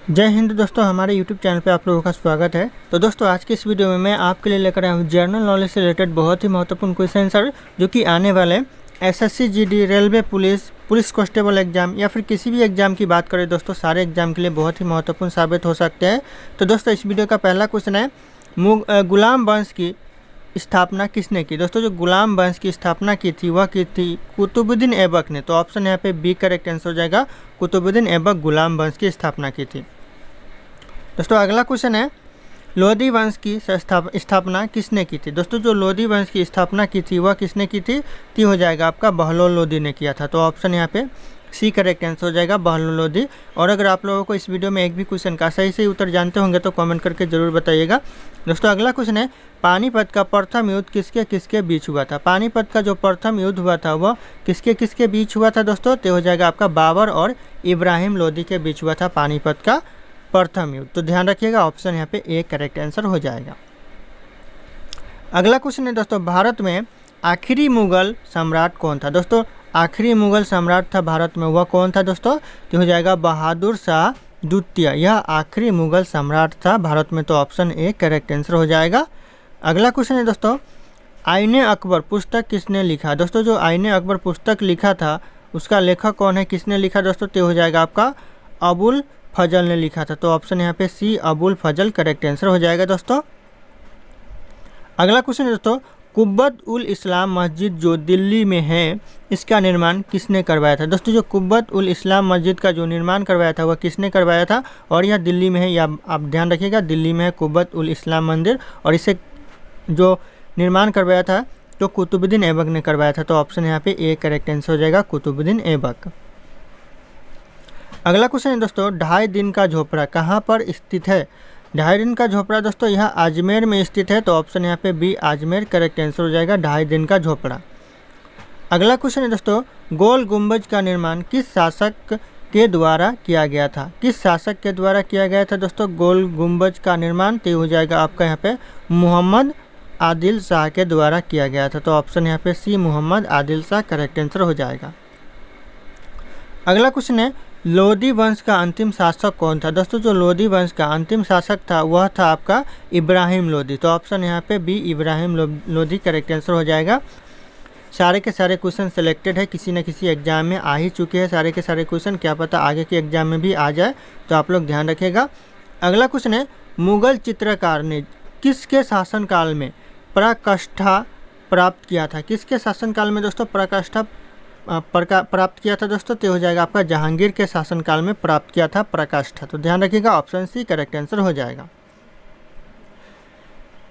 जय हिंद दोस्तों, हमारे YouTube चैनल पे आप लोगों का स्वागत है। तो दोस्तों आज के इस वीडियो में मैं आपके लिए लेकर आया हूँ जनरल नॉलेज से रिलेटेड बहुत ही महत्वपूर्ण क्वेश्चन आंसर जो कि आने वाले SSC GD, railway police constable exam या फिर किसी भी एग्जाम की बात करें दोस्तों, सारे एग्जाम के लिए बहुत ही महत्वपूर्ण साबित हो सकते हैं। तो दोस्तों इस वीडियो का पहला क्वेश्चन है, गुलाम वंश की स्थापना किसने की। दोस्तों जो गुलाम वंश की स्थापना की थी वह की थी कुतुबुद्दीन ऐबक ने। तो ऑप्शन यहाँ पे बी करेक्ट आंसर हो जाएगा, कुतुबुद्दीन ऐबक गुलाम वंश की स्थापना की थी। दोस्तों अगला क्वेश्चन है, लोधी वंश की स्थापना किसने की थी। दोस्तों जो लोधी वंश की स्थापना की थी वह किसने की थी हो जाएगा आपका बहलोल लोधी ने किया था। तो ऑप्शन यहाँ पे सी करेक्ट आंसर हो जाएगा, बहलोल लोधी। और अगर आप लोगों को इस वीडियो में एक भी क्वेश्चन का सही उत्तर जानते होंगे तो कमेंट करके जरूर बताइएगा। दोस्तों अगला क्वेश्चन है, पानीपत का प्रथम युद्ध किसके किसके बीच हुआ था। पानीपत का जो प्रथम युद्ध हुआ था वह किसके किसके बीच हुआ था दोस्तों, तो हो जाएगा आपका बाबर और इब्राहिम लोधी के बीच हुआ था पानीपत का प्रथम युद्ध। तो ध्यान रखिएगा, ऑप्शन यहाँ पे ए करेक्ट आंसर हो जाएगा। अगला क्वेश्चन है दोस्तों, भारत में आखिरी मुगल सम्राट कौन था। दोस्तों आखिरी मुगल सम्राट था भारत में, वह कौन था दोस्तों, तो हो जाएगा बहादुर शाह द्वितीय। यह आखिरी मुगल सम्राट था भारत में। तो ऑप्शन ए करेक्ट आंसर हो जाएगा। अगला क्वेश्चन है दोस्तों, आईने अकबर पुस्तक किसने लिखा। दोस्तों जो आईने अकबर पुस्तक लिखा था उसका लेखक कौन है, किसने लिखा दोस्तों, तो हो जाएगा आपका अबुल फजल ने लिखा था। तो ऑप्शन यहाँ पे सी अबुल फजल करेक्ट आंसर हो जाएगा दोस्तों। अगला क्वेश्चन है दोस्तों, कुब्बत उल इस्लाम मस्जिद जो दिल्ली में है इसका निर्माण किसने करवाया था। दोस्तों जो कुब्बत उल इस्लाम मस्जिद का जो निर्माण करवाया था वह किसने करवाया था, और यह दिल्ली में है, या आप ध्यान रखिएगा दिल्ली में है कुब्बत उल इस्लाम मंदिर, और इसे जो निर्माण करवाया था तो कुतुबुद्दीन ऐबक ने करवाया था। तो ऑप्शन यहाँ पे ए करेक्ट आंसर हो जाएगा, कुतुबुद्दीन ऐबक। अगला क्वेश्चन है दोस्तों, 2.5 दिन का झोपड़ा कहाँ पर स्थित है। 2.5 दिन का झोपड़ा दोस्तों यह अजमेर में स्थित है। तो ऑप्शन यहाँ पे बी अजमेर करेक्ट आंसर हो जाएगा, 2.5 दिन का झोपड़ा। अगला क्वेश्चन है दोस्तों, गोल गुंबज का निर्माण किस शासक के द्वारा किया गया था। किस शासक के द्वारा किया गया था दोस्तों गोल गुंबज का निर्माण, तो हो जाएगा आपका यहाँ पे मोहम्मद आदिल शाह के द्वारा किया गया था। तो ऑप्शन यहाँ पे सी मोहम्मद आदिल शाह करेक्ट आंसर हो जाएगा। अगला क्वेश्चन है, लोधी वंश का अंतिम शासक कौन था। दोस्तों जो लोधी वंश का अंतिम शासक था वह था आपका इब्राहिम लोधी। तो ऑप्शन यहाँ पे B Ibrahim Lodi correct answer हो जाएगा। सारे के सारे क्वेश्चन सिलेक्टेड है, किसी न किसी एग्जाम में आ ही चुके हैं सारे के सारे क्वेश्चन, क्या पता आगे के एग्जाम में भी आ जाए, तो आप लोग ध्यान रखिएगा। अगला क्वेश्चन है, मुगल चित्रकार ने किसके शासनकाल में पराकाष्ठा प्राप्त किया था। किसके शासनकाल में दोस्तों पराकाष्ठा प्राप्त किया था दोस्तों, तो हो जाएगा आपका जहांगीर के शासनकाल में प्राप्त किया था पराकाष्ठा। तो ध्यान रखिएगा, ऑप्शन सी करेक्ट आंसर हो जाएगा।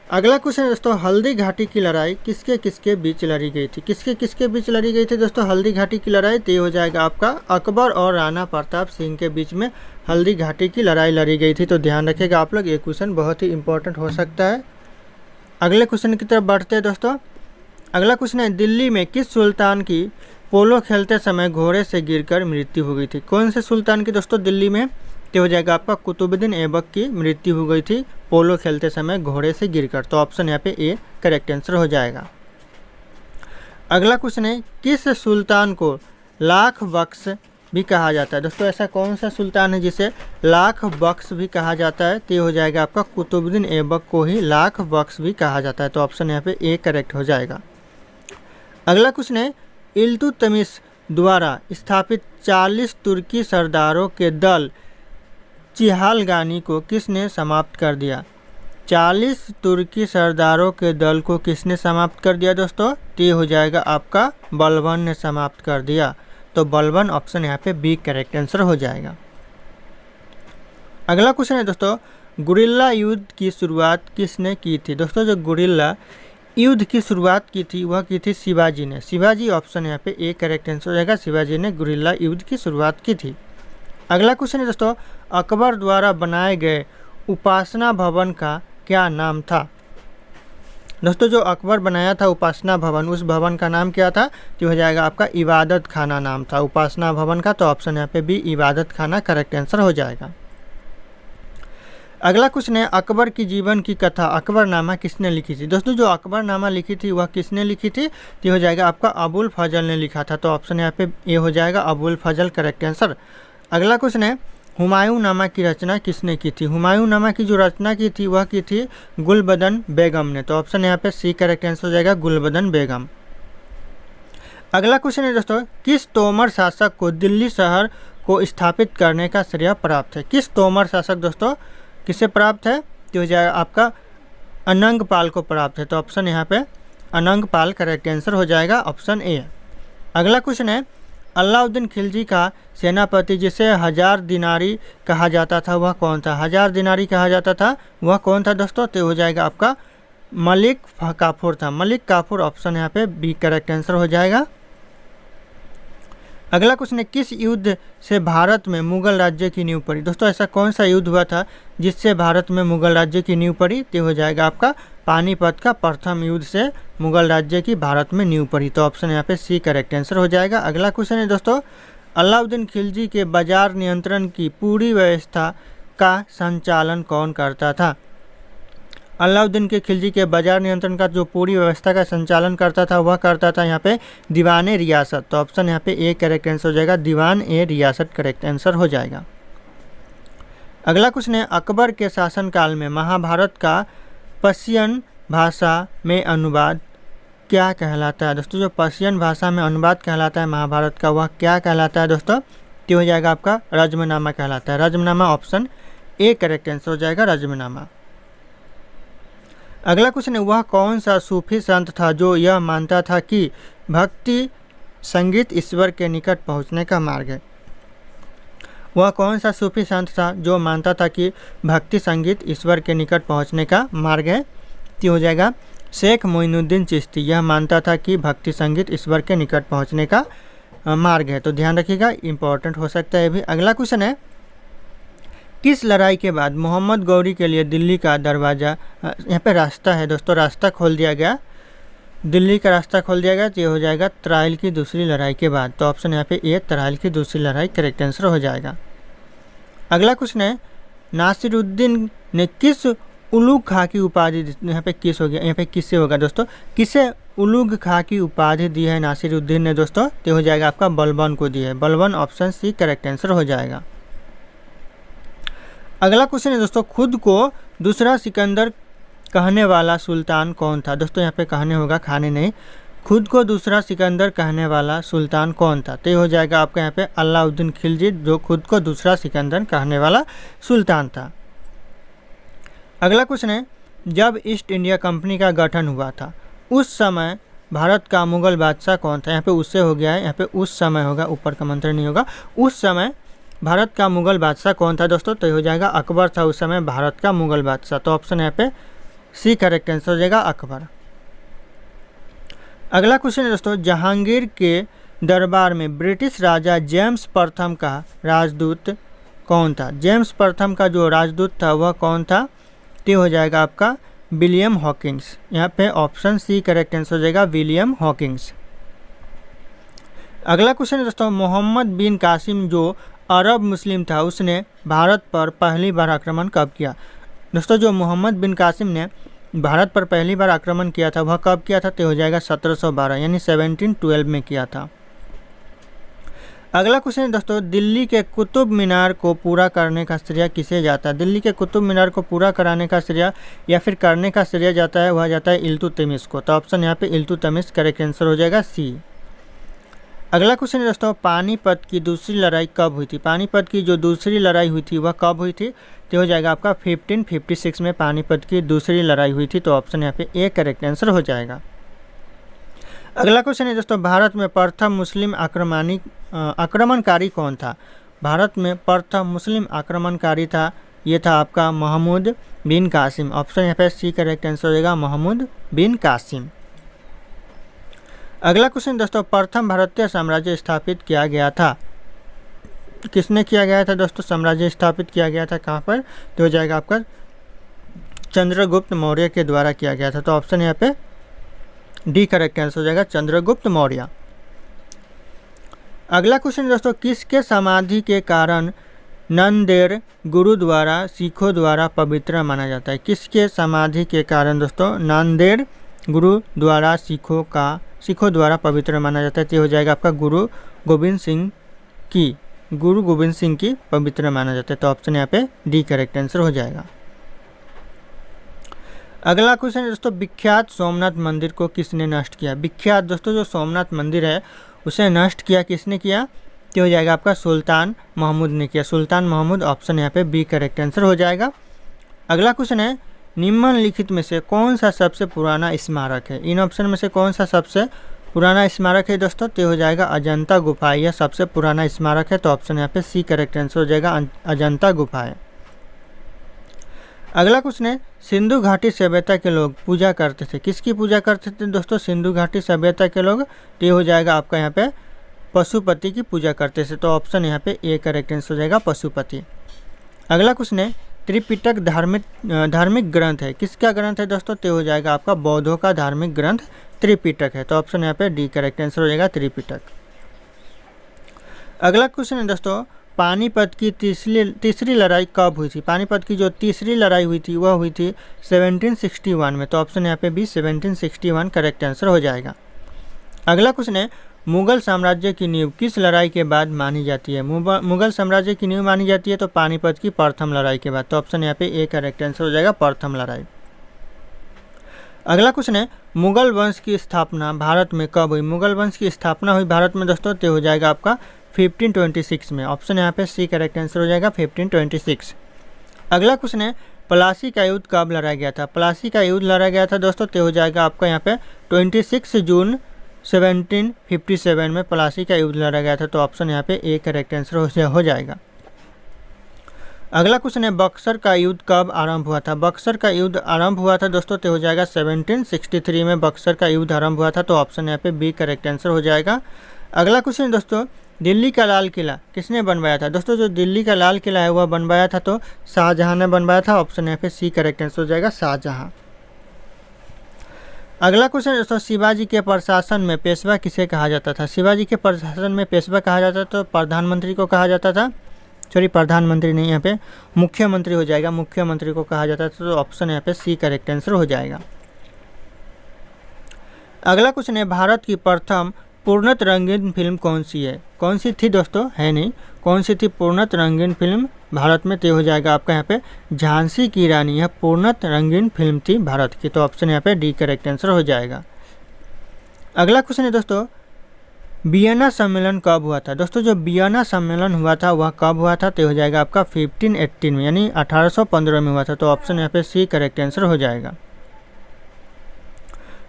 अगला क्वेश्चन है दोस्तों, हल्दी घाटी की लड़ाई किसके किसके बीच लड़ी गई थी। किसके किसके बीच लड़ी गई थी दोस्तों हल्दी घाटी की लड़ाई, तो हो जाएगा आपका अकबर और राणा प्रताप सिंह के बीच में हल्दी घाटी की लड़ाई लड़ी गई थी। तो ध्यान रखिएगा आप लोग, ये क्वेश्चन बहुत ही इंपॉर्टेंट हो सकता है। अगले क्वेश्चन की तरफ बढ़ते हैं दोस्तों। अगला क्वेश्चन है, दिल्ली में किस सुल्तान की पोलो खेलते समय घोड़े से गिरकर मृत्यु हो गई थी। कौन से सुल्तान की दोस्तों दिल्ली में, तो हो जाएगा आपका कुतुबुद्दीन ऐबक की मृत्यु हो गई थी पोलो खेलते समय घोड़े से गिरकर। तो ऑप्शन यहाँ पे ए करेक्ट आंसर हो जाएगा। अगला क्वेश्चन है, किस सुल्तान को लाख बख्श भी कहा जाता है। दोस्तों ऐसा कौन सा सुल्तान है जिसे लाख बख्श भी कहा जाता है, तो हो जाएगा आपका कुतुबुद्दीन ऐबक को ही लाख बख्श भी कहा जाता है। तो ऑप्शन यहाँ पे ए करेक्ट हो जाएगा। अगला क्वेश्चन है, इल्तुतमिश द्वारा स्थापित 40 तुर्की सरदारों के दल चिहालगानी को किसने समाप्त कर दिया। 40 तुर्की सरदारों के दल को किसने समाप्त कर दिया दोस्तों, तो हो जाएगा आपका बलबन ने समाप्त कर दिया। तो बलबन ऑप्शन यहाँ पे बी करेक्ट आंसर हो जाएगा। अगला क्वेश्चन है दोस्तों, गुरिल्ला युद्ध की शुरुआत किसने की थी। दोस्तों जो गुरिल्ला युद्ध की शुरुआत की थी वह की थी शिवाजी ने। शिवाजी ऑप्शन यहाँ पे ए करेक्ट आंसर हो जाएगा, शिवाजी ने गुरिल्ला युद्ध की शुरुआत की थी। अगला क्वेश्चन है दोस्तों, अकबर द्वारा बनाए गए उपासना भवन का क्या नाम था। दोस्तों जो अकबर बनाया था उपासना भवन, उस भवन का नाम क्या था, तो हो जाएगा आपका इबादत खाना नाम था उपासना भवन का। तो ऑप्शन यहाँ पे बी इबादत खाना करेक्ट आंसर हो जाएगा। अगला क्वेश्चन है, अकबर की जीवन की कथा अकबरनामा किसने लिखी थी। दोस्तों जो अकबरनामा लिखी थी वह किसने लिखी थी, तो हो जाएगा आपका अबुल फजल ने लिखा था। तो ऑप्शन यहाँ पे ए हो जाएगा अबुल फजल करेक्ट आंसर। अगला क्वेश्चन है, हुमायूंनामा की रचना किसने की थी? हुमायूंनामा की जो रचना की थी वह की थी गुलबदन बेगम ने। तो ऑप्शन यहाँ पे सी करेक्ट आंसर हो जाएगा, गुलबदन बेगम। अगला क्वेश्चन है दोस्तों, किस तोमर शासक को दिल्ली शहर को स्थापित करने का श्रेय प्राप्त है? किस तोमर शासक दोस्तों किसे प्राप्त है? तो हो जाएगा आपका अनंग पाल को प्राप्त है। तो ऑप्शन यहाँ पे अनंग पाल करेक्ट आंसर हो जाएगा, ऑप्शन ए। अगला क्वेश्चन है, अलाउद्दीन खिलजी का सेनापति जिसे 1000 दिनारी कहा जाता था वह कौन था? 1000 दिनारी कहा जाता था वह कौन था दोस्तों? तो हो जाएगा आपका मलिक काफूर था, मलिक काफूर। ऑप्शन यहाँ पे बी करेक्ट आंसर हो जाएगा। अगला क्वेश्चन है, किस युद्ध से भारत में मुगल राज्य की नींव पड़ी? दोस्तों ऐसा कौन सा युद्ध हुआ था जिससे भारत में मुगल राज्य की नींव पड़ी? तो हो जाएगा आपका पानीपत का प्रथम युद्ध से मुगल राज्य की भारत में नींव पड़ी। तो ऑप्शन यहाँ पे सी करेक्ट आंसर हो जाएगा। अगला क्वेश्चन है दोस्तों, अलाउद्दीन खिलजी के बाजार नियंत्रण की पूरी व्यवस्था का संचालन कौन करता था? अलाउद्दीन के खिलजी के बाजार नियंत्रण का जो पूरी व्यवस्था का संचालन करता था वह करता था यहाँ पे दीवान ए रियासत। तो ऑप्शन यहाँ पे ए करेक्ट आंसर हो जाएगा, दीवान ए रियासत करेक्ट आंसर हो जाएगा। अगला क्वेश्चन है, अकबर के शासनकाल में महाभारत का पर्शियन भाषा में अनुवाद क्या कहलाता है? दोस्तों जो पर्शियन भाषा में अनुवाद कहलाता है महाभारत का वह क्या कहलाता है दोस्तों? तो हो जाएगा आपका रज्मनामा कहलाता है, Razmnama. Option A correct answer हो जाएगा, रज्मनामा। अगला क्वेश्चन है, वह कौन सा सूफी संत था जो यह मानता था कि भक्ति संगीत ईश्वर के निकट पहुंचने का मार्ग है? वह कौन सा सूफी संत था जो मानता था कि भक्ति संगीत ईश्वर के निकट पहुंचने का मार्ग है? तो हो जाएगा शेख मोइनुद्दीन चिश्ती। यह मानता था कि भक्ति संगीत ईश्वर के निकट पहुंचने का मार्ग है। तो ध्यान रखिएगा, इंपॉर्टेंट हो सकता है भी। अगला क्वेश्चन है, किस लड़ाई के बाद मोहम्मद गौरी के लिए दिल्ली का दरवाज़ा, यहाँ पे रास्ता है दोस्तों, रास्ता खोल दिया गया, दिल्ली का रास्ता खोल दिया गया? तो ये हो जाएगा तराइल की दूसरी लड़ाई के बाद। तो ऑप्शन यहाँ पे ए तराइल की दूसरी लड़ाई करेक्ट आंसर हो जाएगा। अगला क्वेश्चन है, नासिरुद्दीन ने किस उलूग खां की उपाधि दी? यहाँ पे किस हो गया, यहाँ पे किससे होगा दोस्तों? किसे उलूग खां की उपाधि दी है नासिरुद्दीन ने दोस्तों? तो हो जाएगा आपका बलबन को दी है, Balban. Option C correct answer हो जाएगा। अगला क्वेश्चन है दोस्तों, खुद को दूसरा सिकंदर कहने वाला सुल्तान कौन था? दोस्तों यहाँ पे कहने होगा, खाने नहीं। खुद को दूसरा सिकंदर कहने वाला सुल्तान कौन था? तो ये हो जाएगा आपका यहाँ पे अलाउद्दीन खिलजी, जो खुद को दूसरा सिकंदर कहने वाला सुल्तान था। अगला क्वेश्चन है, जब ईस्ट इंडिया कंपनी का गठन हुआ था उस समय भारत का मुगल बादशाह कौन था? यहाँ पे उससे हो गया है, यहाँ पे उस समय होगा, ऊपर का मंत्र नहीं होगा। उस समय भारत का मुगल बादशाह कौन था दोस्तों? तो हो जाएगा अकबर था उस समय भारत का मुगल बादशाह। तो ऑप्शन यहाँ पे सी करेक्ट आंसर हो जाएगा, अकबर। अगला क्वेश्चन है दोस्तों, जहांगीर के दरबार में ब्रिटिश राजा जेम्स प्रथम का राजदूत कौन था? जेम्स प्रथम का जो राजदूत था वह कौन था? तो हो जाएगा आपका विलियम हॉकिंस। यहाँ पे ऑप्शन सी करेक्ट आंसर हो जाएगा, विलियम हॉकिंस। अगला क्वेश्चन है दोस्तों, मोहम्मद बिन कासिम जो अरब मुस्लिम था उसने भारत पर पहली बार आक्रमण कब किया? दोस्तों जो मोहम्मद बिन कासिम ने भारत पर पहली बार आक्रमण किया था वह कब किया था? तो हो जाएगा 1712 यानी 1712 में किया था। अगला क्वेश्चन है दोस्तों, दिल्ली के कुतुब मीनार को पूरा करने का श्रेय किसे जाता है? दिल्ली के कुतुब मीनार को पूरा कराने का श्रेय या फिर करने का श्रेय जाता है वह जाता है इल्तुतमिश को। तो ऑप्शन यहाँ पे इल्तुतमिश करेक्ट आंसर हो जाएगा, सी। अगला क्वेश्चन है दोस्तों, पानीपत की दूसरी लड़ाई कब हुई थी? पानीपत की जो दूसरी लड़ाई हुई थी वह कब हुई थी? तो हो जाएगा आपका 1556 में पानीपत की दूसरी लड़ाई हुई थी। तो ऑप्शन यहाँ पे ए करेक्ट आंसर हो जाएगा। अगला क्वेश्चन है दोस्तों, भारत में प्रथम मुस्लिम आक्रमणकारी कौन था? भारत में प्रथम मुस्लिम आक्रमणकारी था, ये था आपका महमूद बिन कासिम। ऑप्शन यहाँ पे सी करेक्ट आंसर हो जाएगा, महमूद बिन कासिम। अगला क्वेश्चन दोस्तों, प्रथम भारतीय साम्राज्य स्थापित किया गया था, किसने किया गया था दोस्तों? साम्राज्य स्थापित किया गया था कहाँ पर? तो हो जाएगा आपका चंद्रगुप्त मौर्य के द्वारा किया गया था। तो ऑप्शन यहाँ पे डी करेक्ट आंसर हो जाएगा, चंद्रगुप्त मौर्य। अगला क्वेश्चन दोस्तों, किसके समाधि के कारण नंदेड़ गुरुद्वारा सिखों द्वारा पवित्र माना जाता है? किसके समाधि के कारण दोस्तों नांदेड़ गुरुद्वारा सिखों द्वारा पवित्र माना जाता है? तो हो जाएगा आपका गुरु गोविंद सिंह की गुरु गोविंद सिंह की पवित्र माना जाता है। तो ऑप्शन यहाँ पे डी करेक्ट आंसर हो जाएगा। अगला क्वेश्चन दोस्तों, विख्यात सोमनाथ मंदिर को किसने नष्ट किया? विख्यात दोस्तों जो सोमनाथ मंदिर है उसे नष्ट किया किसने किया? तो हो जाएगा आपका सुल्तान महमूद ने किया। सुल्तान महमूद, ऑप्शन यहाँ पे बी करेक्ट आंसर हो जाएगा। अगला क्वेश्चन है, निम्नलिखित में से कौन सा सबसे पुराना स्मारक है? इन ऑप्शन में से कौन सा सबसे पुराना स्मारक है दोस्तों? तो हो जाएगा अजंता गुफा, यह सबसे पुराना स्मारक है। तो ऑप्शन यहाँ पे सी करेक्ट आंसर हो जाएगा, अजंता गुफा है। अगला क्वेश्चन है, सिंधु घाटी सभ्यता के लोग पूजा करते थे, किसकी पूजा करते थे दोस्तों? सिंधु घाटी सभ्यता के लोग, तो ये हो जाएगा आपका यहाँ पे पशुपति की पूजा करते थे। तो ऑप्शन यहाँ पे ए करेक्ट आंसर हो जाएगा, पशुपति। अगला क्वेश्चन है, त्रिपिटक धार्मिक ग्रंथ है, किसका ग्रंथ है दोस्तों? तो हो जाएगा आपका बौद्धों का धार्मिक ग्रंथ त्रिपिटक है। तो ऑप्शन यहाँ पे डी करेक्ट आंसर हो जाएगा, त्रिपिटक। अगला क्वेश्चन है दोस्तों, पानीपत की तीसरी लड़ाई कब हुई थी? पानीपत की जो तीसरी लड़ाई हुई थी वह हुई थी 1761 में। तो ऑप्शन यहाँ पे भी 1761 करेक्ट आंसर हो जाएगा। अगला क्वेश्चन है, मुगल साम्राज्य की नींव किस लड़ाई के बाद मानी जाती है? मुगल साम्राज्य की नींव मानी जाती है तो पानीपत की प्रथम लड़ाई के बाद। तो ऑप्शन यहाँ पे ए करेक्ट आंसर हो जाएगा, प्रथम लड़ाई। अगला क्वेश्चन है, मुगल वंश की स्थापना भारत में कब हुई? मुगल वंश की स्थापना हुई भारत में दोस्तों, तो हो जाएगा आपका 1526 में। ऑप्शन यहाँ पे सी करेक्ट आंसर हो जाएगा, 1526। अगला क्वेश्चन है, प्लासी का युद्ध कब लड़ा गया था? प्लासी का युद्ध लड़ा गया था दोस्तों, तो हो जाएगा आपका यहाँ पे 26 जून 1757 में प्लासी का युद्ध लड़ा गया था। तो ऑप्शन यहाँ पे ए करेक्ट आंसर हो जाएगा। अगला क्वेश्चन है, बक्सर का युद्ध कब आरंभ हुआ था? बक्सर का युद्ध आरंभ हुआ था दोस्तों, तो हो जाएगा 1763 में बक्सर का युद्ध आरंभ हुआ था। तो ऑप्शन यहाँ पे बी करेक्ट आंसर हो जाएगा। अगला क्वेश्चन दोस्तों, दिल्ली का लाल किला किसने बनवाया था? दोस्तों जो दिल्ली का लाल किला है वह बनवाया था तो शाहजहां ने बनवाया था। ऑप्शन यहाँ पे सी करेक्ट आंसर हो जाएगा, शाहजहां। अगला क्वेश्चन दोस्तों, शिवाजी के प्रशासन में पेशवा किसे कहा जाता था? शिवाजी के प्रशासन में पेशवा कहा जाता था तो प्रधानमंत्री को कहा जाता था, सॉरी प्रधानमंत्री नहीं, यहाँ पे मुख्यमंत्री हो जाएगा, मुख्यमंत्री को कहा जाता था। तो ऑप्शन यहाँ पे सी करेक्ट आंसर हो जाएगा। अगला क्वेश्चन है, भारत की प्रथम पूर्णत रंगीन फिल्म कौन सी है? कौन सी थी दोस्तों? है नहीं, कौन सी थी पूर्णत रंगीन फिल्म भारत में? तो हो जाएगा आपका यहाँ पे झांसी की रानी, यह पूर्णत रंगीन फिल्म थी भारत की। तो ऑप्शन यहाँ पे डी करेक्ट आंसर हो जाएगा। अगला क्वेश्चन है दोस्तों, वियना सम्मेलन कब हुआ था? दोस्तों जो वियना सम्मेलन हुआ था वह कब हुआ था? तो हो जाएगा आपका 1518 में, यानी 1815 में हुआ था। तो ऑप्शन यहाँ पे सी करेक्ट आंसर हो जाएगा।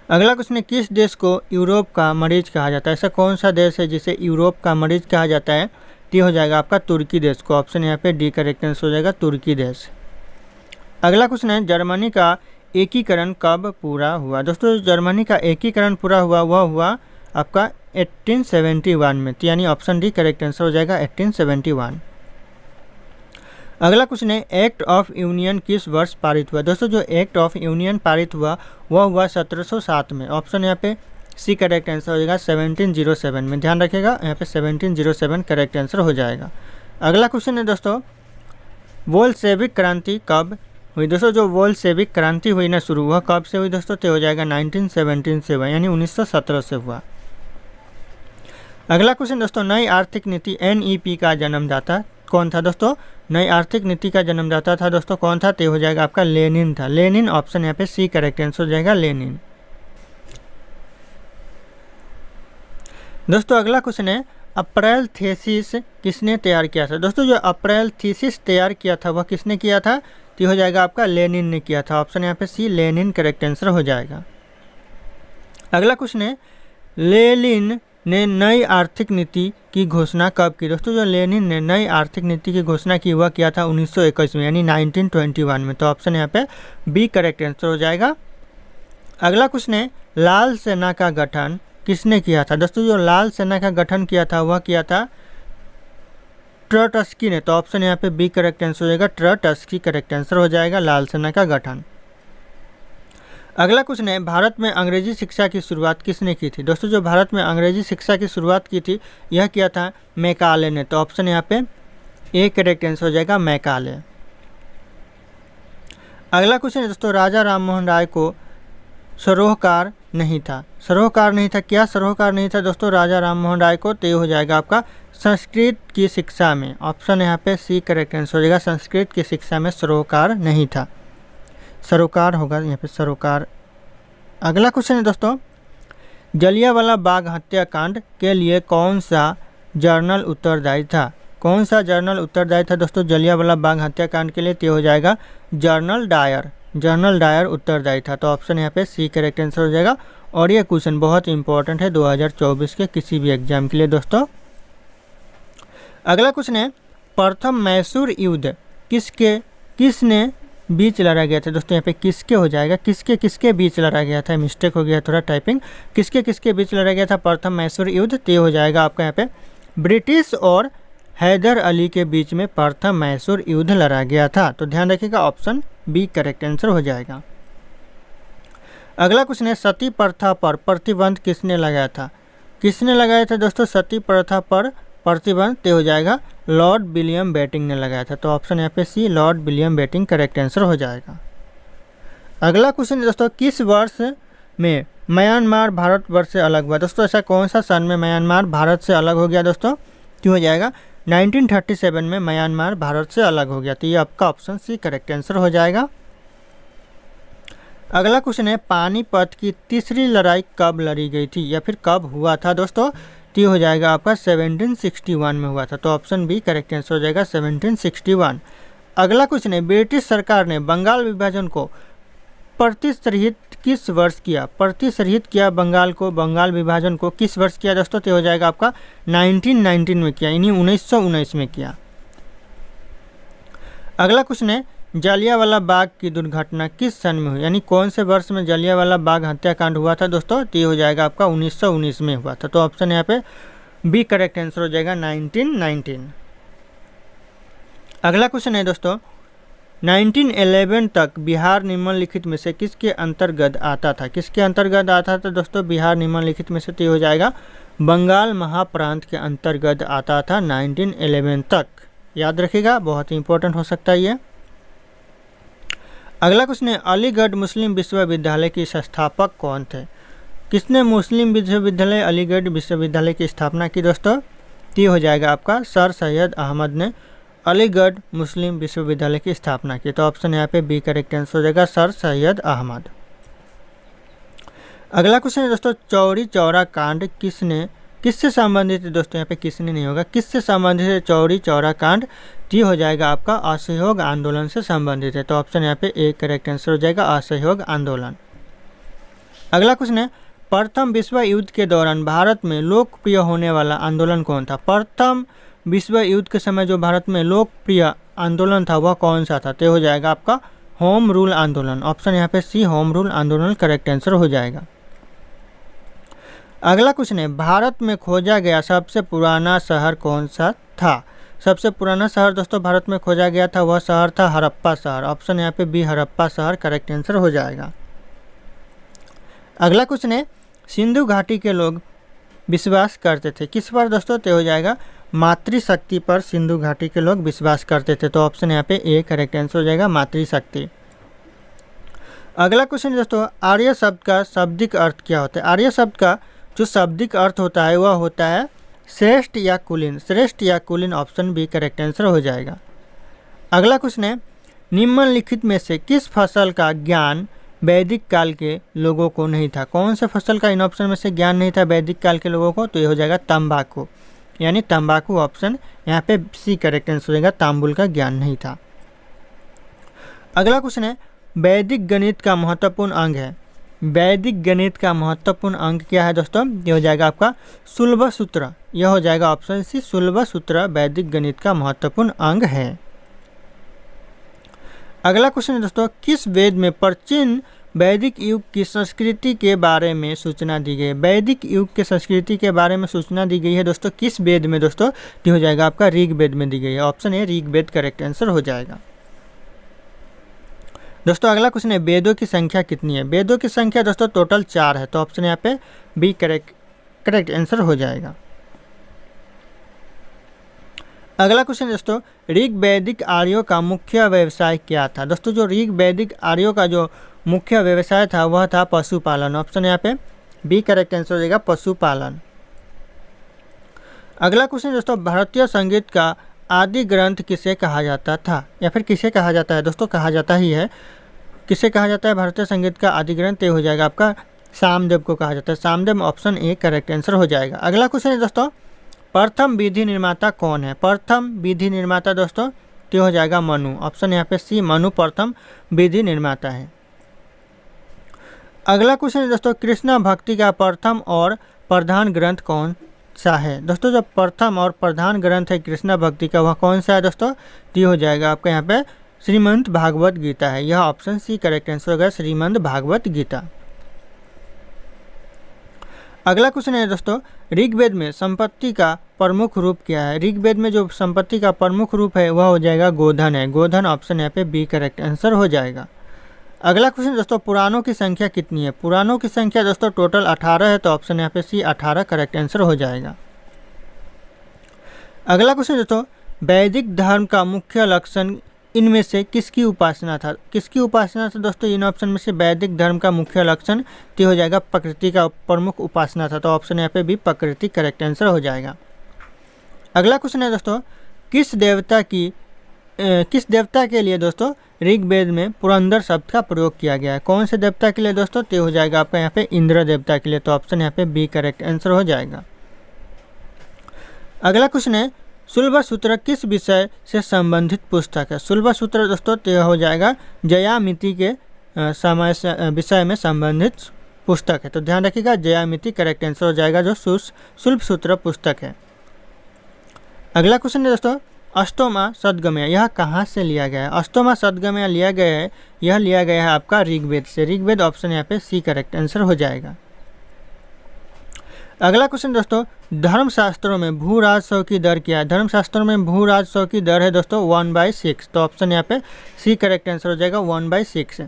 अगला क्वेश्चन है, किस देश को यूरोप का मरीज कहा जाता है? ऐसा कौन सा देश है जिसे यूरोप का मरीज कहा जाता है? तो हो जाएगा आपका तुर्की देश को। ऑप्शन यहाँ पे डी करेक्ट आंसर हो जाएगा, तुर्की देश। अगला क्वेश्चन है, जर्मनी का एकीकरण कब पूरा हुआ? दोस्तों जर्मनी का एकीकरण पूरा हुआ वह हुआ आपका 1871 में, यानी ऑप्शन डी करेक्ट आंसर हो जाएगा, 1871। अगला क्वेश्चन है, एक्ट ऑफ यूनियन किस वर्ष पारित हुआ? दोस्तों जो एक्ट ऑफ यूनियन पारित हुआ वह हुआ 1707 में। ऑप्शन यहाँ पे सी करेक्ट आंसर हो जाएगा, 1707 में। ध्यान रखिएगा यहाँ पे 1707 करेक्ट आंसर हो जाएगा। अगला क्वेश्चन है दोस्तों, बोल्शेविक क्रांति कब हुई? दोस्तों जो बोल्शेविक क्रांति हुई ना शुरू, हुआ कब से हुई दोस्तों? तो हो जाएगा 1917 से हुआ, यानी 1917 से हुआ। अगला क्वेश्चन दोस्तों, नई आर्थिक नीति NEP का जन्मदाता कौन था? दोस्तों नई आर्थिक नीति का जन्मदाता था दोस्तों कौन था? तो हो जाएगा आपका लेनिन था, लेनिन। ऑप्शन यहाँ पे सी करेक्ट आंसर हो जाएगा, लेनिन। दोस्तों अगला क्वेश्चन है, अप्रैल थीसिस किसने तैयार किया था? दोस्तों जो अप्रैल थीसिस तैयार किया था वह किसने किया था? तो हो जाएगा आपका लेनिन ने किया था। ऑप्शन यहाँ पे सी, लेनिन करेक्ट आंसर हो जाएगा। अगला क्वेश्चन है, लेनिन ने नई आर्थिक नीति की घोषणा कब की? दोस्तों जो लेनिन ने नई आर्थिक नीति की घोषणा की वह किया था 1921 में, यानी 1921 में। तो ऑप्शन यहाँ पे बी करेक्ट आंसर हो जाएगा। अगला क्वेश्चन है, लाल सेना का गठन किसने किया था? दोस्तों जो लाल सेना का गठन किया था वह किया था ट्रॉट्स्की ने। तो ऑप्शन यहाँ पे बी करेक्ट आंसर हो जाएगा, ट्रॉट्स्की करेक्ट आंसर हो जाएगा, लाल सेना का गठन। अगला क्वेश्चन है, भारत में अंग्रेजी शिक्षा की शुरुआत किसने की थी? दोस्तों जो भारत में अंग्रेजी शिक्षा की शुरुआत की थी यह किया था मैकाले ने। तो ऑप्शन यहाँ पे ए करेक्ट आंसर हो जाएगा, मैकाले। अगला क्वेश्चन है दोस्तों, राजा राम मोहन राय को सरोकार नहीं था। सरोकार नहीं था, क्या सरोकार नहीं था दोस्तों राजा राम मोहन राय को? तो ये हो जाएगा आपका संस्कृत की शिक्षा में। ऑप्शन यहाँ पे सी करेक्ट आंसर हो जाएगा, संस्कृत की शिक्षा में सरोकार नहीं था। सरोकार होगा यहाँ पे सरोकार। अगला क्वेश्चन है दोस्तों, जलियांवाला बाग हत्याकांड के लिए कौन सा जर्नल उत्तरदायी था? कौन सा जर्नल उत्तरदायी था दोस्तों जलियांवाला बाग हत्याकांड के लिए? तो हो जाएगा जर्नल डायर। जर्नल डायर उत्तरदायी था। तो ऑप्शन यहाँ पे सी करेक्ट आंसर हो जाएगा। और ये क्वेश्चन बहुत इंपॉर्टेंट है 2024 के किसी भी एग्जाम के लिए दोस्तों। अगला क्वेश्चन है, प्रथम मैसूर युद्ध किसने बीच लड़ा गया था? दोस्तों यहाँ पे किसके हो जाएगा, किसके बीच लड़ा गया था? मिस्टेक हो गया थोड़ा टाइपिंग। किसके बीच लड़ा गया था प्रथम मैसूर युद्ध? तो हो जाएगा आपका यहाँ पे ब्रिटिश और हैदर अली के बीच में प्रथम मैसूर युद्ध लड़ा गया था। तो ध्यान रखिएगा, ऑप्शन बी करेक्ट आंसर हो जाएगा। अगला क्वेश्चन है, सती प्रथा पर प्रतिबंध किसने लगाया था? किसने लगाया था दोस्तों सती प्रथा पर प्रतिबंध? तो हो जाएगा लॉर्ड विलियम बेटिंग ने लगाया था। तो ऑप्शन यहाँ पे C Lord William Bentinck correct answer हो जाएगा। अगला क्वेश्चन है दोस्तों, किस वर्ष में म्यांमार भारतवर्ष से अलग हुआ? दोस्तों ऐसा कौन सा सन में म्यांमार भारत से अलग हो गया दोस्तों? तो हो जाएगा 1937 में म्यांमार भारत से अलग हो गया। तो ये आपका ऑप्शन सी करेक्ट आंसर हो जाएगा। अगला क्वेश्चन है, पानीपत की तीसरी लड़ाई कब लड़ी गई थी या फिर कब हुआ था दोस्तों? तो हो जाएगा आपका 1761 में हुआ था। तो ऑप्शन बी करेक्ट आंसर हो जाएगा 1761। अगला क्वेश्चन है, ब्रिटिश सरकार ने बंगाल विभाजन को प्रतिशत किस वर्ष किया? प्रतिशत किया बंगाल विभाजन को किस वर्ष किया दोस्तों? तो हो जाएगा आपका 1919 में किया, यानी 1919 में किया। अगला क्वेश्चन है, जलियांवाला बाग की दुर्घटना किस सन में हुई? यानी कौन से वर्ष में जलियांवाला बाग हत्याकांड हुआ था दोस्तों? तो हो जाएगा आपका 1919 में हुआ था। तो ऑप्शन यहाँ पे बी करेक्ट आंसर हो जाएगा 1919। अगला क्वेश्चन है दोस्तों, 1911 तक बिहार निम्नलिखित में से किसके अंतर्गत आता था? किसके अंतर्गत आता था दोस्तों बिहार निम्नलिखित में से? तो हो जाएगा बंगाल महाप्रांत के अंतर्गत आता था 1911 तक। याद रखिएगा, बहुत ही इंपॉर्टेंट हो सकता है ये। अगला क्वेश्चन है, अलीगढ़ मुस्लिम विश्वविद्यालय के संस्थापक कौन थे? किसने मुस्लिम विश्वविद्यालय अलीगढ़ विश्वविद्यालय की स्थापना की दोस्तों? तो हो जाएगा आपका सर सैयद अहमद ने अलीगढ़ मुस्लिम विश्वविद्यालय की स्थापना की। तो ऑप्शन यहाँ पे बी करेक्ट आंसर हो जाएगा सर सैयद अहमद। अगला क्वेश्चन है दोस्तों, चौरी चौरा कांड किससे संबंधित है दोस्तों? यहाँ पे किसने नहीं होगा, किससे संबंधित है चौरी चौरा कांड? तो हो जाएगा आपका असहयोग आंदोलन से संबंधित है। तो ऑप्शन यहाँ पे ए करेक्ट आंसर हो जाएगा असहयोग आंदोलन। अगला क्वेश्चन है, प्रथम विश्व युद्ध के दौरान भारत में लोकप्रिय होने वाला आंदोलन कौन था? प्रथम विश्व युद्ध के समय जो भारत में लोकप्रिय आंदोलन था वह कौन सा था? तो हो जाएगा आपका होम रूल आंदोलन। ऑप्शन यहाँ पे सी होम रूल आंदोलन करेक्ट आंसर हो जाएगा। अगला क्वेश्चन है, भारत में खोजा गया सबसे पुराना शहर कौन सा था? सबसे पुराना शहर दोस्तों भारत में खोजा गया था वह शहर था हड़प्पा शहर। ऑप्शन यहाँ पे बी हड़प्पा शहर करेक्ट आंसर हो जाएगा। अगला क्वेश्चन है, सिंधु घाटी के लोग विश्वास करते थे किस पर दोस्तों? तो हो जाएगा मातृशक्ति पर सिंधु घाटी के लोग विश्वास करते थे। तो ऑप्शन यहाँ पे ए करेक्ट आंसर हो जाएगा मातृशक्ति। अगला क्वेश्चन दोस्तों, आर्य शब्द का शाब्दिक अर्थ क्या होता है? आर्य शब्द का जो शाब्दिक अर्थ होता है वह होता है श्रेष्ठ या कुलीन। श्रेष्ठ या कुलीन ऑप्शन बी करेक्ट आंसर हो जाएगा। अगला क्वेश्चन है, निम्नलिखित में से किस फसल का ज्ञान वैदिक काल के लोगों को नहीं था? कौन से फसल का इन ऑप्शन में से ज्ञान नहीं था वैदिक काल के लोगों को? तो ये हो जाएगा तंबाकू, यानी तंबाकू ऑप्शन यहाँ पे सी करेक्ट आंसर हो जाएगा, तांबुल का ज्ञान नहीं था। अगला क्वेश्चन है, वैदिक गणित का महत्वपूर्ण अंग है। वैदिक गणित का महत्वपूर्ण अंग क्या है दोस्तों? ये हो जाएगा आपका सुलभ सूत्र। यह हो जाएगा ऑप्शन सी सुलभ सूत्र वैदिक गणित का महत्वपूर्ण अंग है। अगला क्वेश्चन है दोस्तों, किस वेद में प्राचीन वैदिक युग की संस्कृति के बारे में सूचना दी गई है? वैदिक युग के संस्कृति के बारे में सूचना दी गई है दोस्तों किस वेद में दोस्तों? ये हो जाएगा आपका ऋग्वेद में दी गई है। Option A Rigveda correct answer हो जाएगा। दोस्तों अगला क्वेश्चन है, वेदों की संख्या कितनी है? वेदों की संख्या दोस्तों टोटल 4 है। तो ऑप्शन यहाँ पे बी करेक्ट आंसर हो जाएगा। अगला क्वेश्चन दोस्तों, ऋग वैदिक आर्यों का मुख्य व्यवसाय क्या था? दोस्तों जो ऋग वैदिक आर्यों का जो मुख्य व्यवसाय था वह था पशुपालन। ऑप्शन यहाँ पे बी करेक्ट आंसर हो जाएगा, पशुपालन। अगला क्वेश्चन दोस्तों, भारतीय संगीत का आदि ग्रंथ किसे कहा जाता था, या फिर किसे कहा जाता है? दोस्तों कहा जाता ही है। किसे कहा जाता है भारतीय संगीत का आदि ग्रंथ? ये हो जाएगा आपका सामदेव को कहा जाता है। Samdev option A correct answer हो जाएगा। अगला क्वेश्चन है दोस्तों, प्रथम विधि निर्माता कौन है? प्रथम विधि निर्माता दोस्तों तो हो जाएगा मनु। ऑप्शन यहाँ पे सी, मनु प्रथम विधि निर्माता है। अगला क्वेश्चन है दोस्तों, कृष्ण भक्ति का प्रथम और प्रधान ग्रंथ कौन सा है? दोस्तों जो प्रथम और प्रधान ग्रंथ है कृष्ण भक्ति का वह कौन सा है दोस्तों? तो हो जाएगा आपका यहाँ पे श्रीमद् भागवत गीता है। यह ऑप्शन सी करेक्ट आंसर होगा, श्रीमद् भागवत गीता। अगला क्वेश्चन है दोस्तों, ऋग्वेद में संपत्ति का प्रमुख रूप क्या है? ऋग्वेद में जो संपत्ति का प्रमुख रूप है वह हो जाएगा गोधन है। गोधन ऑप्शन यहाँ पे बी करेक्ट आंसर हो जाएगा। अगला क्वेश्चन दोस्तों, पुराणों की संख्या कितनी है? पुराणों की संख्या दोस्तों टोटल 18 है, तो ऑप्शन यहाँ पे सी 18 करेक्ट आंसर हो जाएगा। अगला क्वेश्चन दोस्तों, वैदिक धर्म का मुख्य लक्षण इनमें से किसकी उपासना था? किसकी उपासना था दोस्तों? इन ऑप्शन में से वैदिक धर्म का मुख्य लक्षण तो हो जाएगा प्रकृति का प्रमुख उपासना था, तो ऑप्शन यहाँ पे भी प्रकृति करेक्ट आंसर हो जाएगा। अगला क्वेश्चन है दोस्तों, किस देवता के लिए दोस्तों ऋग्वेद में पुरंदर शब्द का प्रयोग किया गया है? कौन से देवता के लिए दोस्तों? तो हो जाएगा आपका यहाँ पे इंद्र देवता के लिए, तो ऑप्शन यहाँ पे बी करेक्ट आंसर हो जाएगा। अगला क्वेश्चन है, शुल्बसूत्र किस विषय से संबंधित पुस्तक है? शुल्बसूत्र दोस्तों तो हो जाएगा जयामिति के विषय में संबंधित पुस्तक है, तो ध्यान रखिएगा जयामिति करेक्ट आंसर हो जाएगा जो शुल्बसूत्र पुस्तक है। अगला क्वेश्चन है दोस्तों, अष्टोमा सदगमय यह कहाँ से लिया गया है? अष्टोमा सदगमय लिया गया है, यह लिया गया है आपका ऋग्वेद से। ऋग्वेद ऑप्शन यहाँ पे सी करेक्ट आंसर हो जाएगा। अगला क्वेश्चन दोस्तों, धर्मशास्त्रों में भू राजस्व की दर क्या है? धर्मशास्त्रों में भू राजस्व की दर है दोस्तों 1/6, तो ऑप्शन यहाँ पे सी करेक्ट आंसर हो जाएगा 1/6।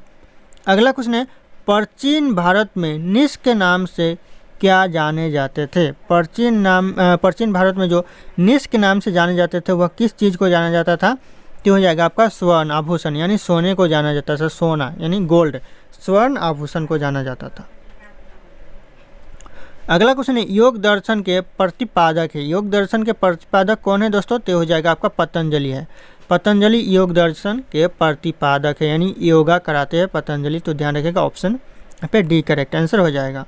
अगला क्वेश्चन है, प्राचीन भारत में निश के नाम से क्या जाने जाते थे? प्राचीन भारत में जो निश के नाम से जाने जाते थे वह किस चीज़ को जाना जाता था? तो हो जाएगा आपका स्वर्ण आभूषण, यानी सोने को जाना जाता था। सोना यानी गोल्ड, स्वर्ण आभूषण को जाना जाता था। अगला क्वेश्चन है, योग दर्शन के प्रतिपादक है। योग दर्शन के प्रतिपादक कौन है दोस्तों? तो हो जाएगा आपका पतंजलि है। पतंजलि योग दर्शन के प्रतिपादक है, यानी योगा कराते हैं पतंजलि, तो ध्यान रखिएगा ऑप्शन यहाँ पे डी करेक्ट आंसर हो जाएगा।